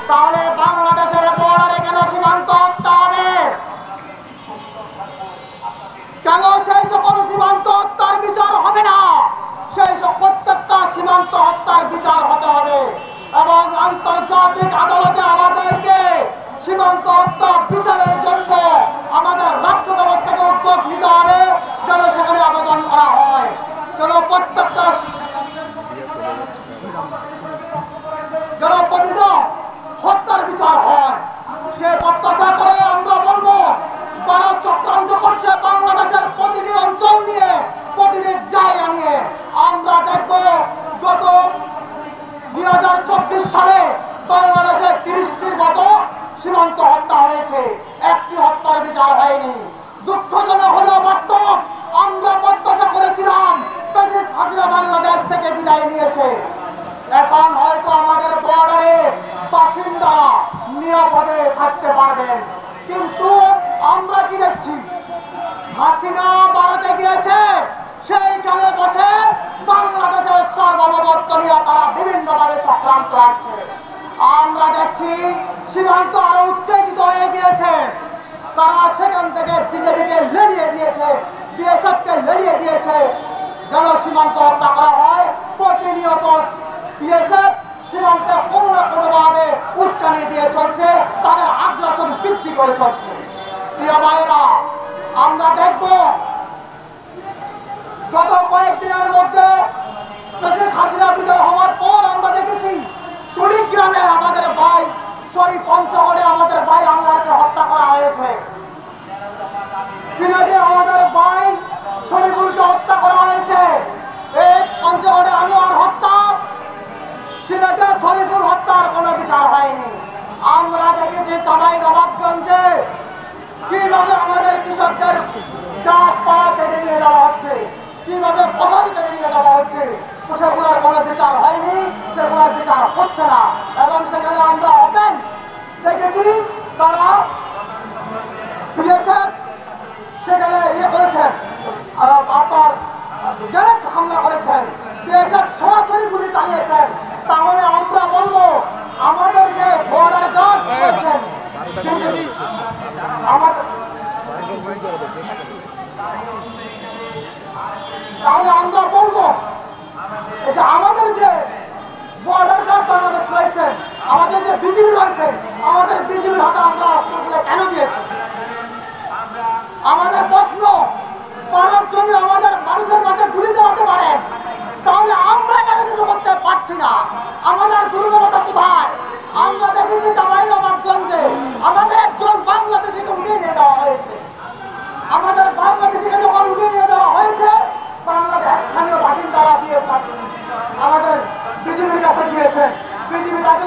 তাহলে বাংলাদেশের বর্ডারে কেন সীমান্ত হত্যা হবে? কেন সেই সকল সীমান্ত হত্যার বিচার হবে না? সেই সব প্রত্যেকটা সীমান্ত হত্যার বিচার হতে হবে এবং আন্তর্জাতিক আদালতে আমাদেরকে সীমান্ত হত্যা বিচারের জন্য আমাদের রাষ্ট্র ব্যবস্থাকে উদ্যোগ নিতে হবে, যেন সেখানে আবেদন করা হয়, যেন প্রত্যেকটা প্রতিটা হত্যার বিচার হয়। সে প্রত্যাশা করে আমরা বলবো, তারা চক্রান্ত করছে বাংলাদেশের প্রতিটি অঞ্চল নিয়ে, প্রতিটি জায়গা নিয়ে। আমরা দেখব গত 2024 সালে বাংলাদেশে 30টির মতো সীমান্ত হত্যা হয়েছে, একটি হত্যার বিচার হয়নি। দুঃখজনক হলেও বাস্তব। আমরা প্রত্যাশা করেছিলাম ফ্যাসিস্ট হাসিনা বাংলাদেশ থেকে বিদায় নিয়েছে, এখন হয়তো আমাদের বর্ডারে বাসিন্দারা নিরাপদে থাকতে পারবেন। কিন্তু আমরা কি দেখছি, হাসিনা ভারতে গিয়েছে, সেইখানে বসে বাংলাদেশের সার্বভৌমত্ব নিয়ে তারা বিভিন্নভাবে চক্রান্ত করছে। আমরা দেখছি সীমান্ত আরো উত্তেজিত হয়ে গিয়েছে, তারা সেখান থেকে বিজেপিকে লেলিয়ে দিয়েছে, বিএসএফকে লেলিয়ে দিয়েছে যেন সীমান্ত হত্যা করা হয়। প্রতিনিয়ত বিএসএফ সীমান্তে কোনো না কোনোভাবে উস্কানি দিয়ে চলছে, তাদের আগ্রাসন বৃদ্ধি করে চলছে। প্রিয় ভাইয়েরা, আমরা দেখব গত কয়েকদিনের মধ্যে ফ্যাসিস্ট হাসিনা বিদায় হওয়ার পর আমরা দেখেছি কুড়িগ্রামে আমাদের ভাই, পঞ্চগড়ে আমাদের ভাই আনোয়ারকে হত্যা করা হয়েছে, সিলেটে আমাদের ভাই শরীফুলকে হত্যা করা হয়েছে। এই পঞ্চগড়ে আনোয়ার হত্যা, সিলেটে শরীফুল হত্যার কোনো বিচার হয়নি। আমরা দেখেছি চাঁপাইনবাবগঞ্জে কিভাবে আমাদের কৃষকদের গাছপালা কেটে নিয়ে যাওয়া হচ্ছে, কিভাবে ফসল কেটে নিয়ে যাওয়া হচ্ছে, সেগুলোর কোনো বিচার হয়নি, সেগুলোর বিচার হচ্ছে না। এবং সেখানে আমরা ওপেন দেখেছি তারা বিএসএফ সেখানে করেছেন, আপনার ডাইরেক্ট হামলা করেছেন, বিএসএফ সরাসরি গুলি চালিয়েছেন। তাহলে আমরা বলবো আমাদের যে বর্ডার গার্ড রয়েছেন বিজেপি, তাহলে আমরা বলবো যে আমাদের যে বর্ডার গার্ড বাংলাদেশ রয়েছেন, আমাদের যে বিজিবি রয়েছেন, আমাদের বিজিবির হাতে আমরা অস্ত্রগুলো কেন দিয়েছি? আমাদের প্রশ্ন, ভারত যদি আমাদের মানুষের মাঝে গুলি চালাতে পারে, তাহলে আমরা কেন কিছু করতে পারছি না? আমাদের দুর্বলতা কোথায়? আমরা দেখেছি চাঁপাইনবাবগঞ্জে আমাদের একজন বাংলাদেশিকে উঠিয়ে নিয়ে দেওয়া হয়েছে। আমাদের বাংলাদেশিকে যখন উঠিয়ে নিয়ে দেওয়া হয়েছে, বাংলাদেশ স্থানীয় বাসিন্দারা দিয়ে আমাদের বিজেপির কাছে গিয়েছেন, বিজেপি তাকে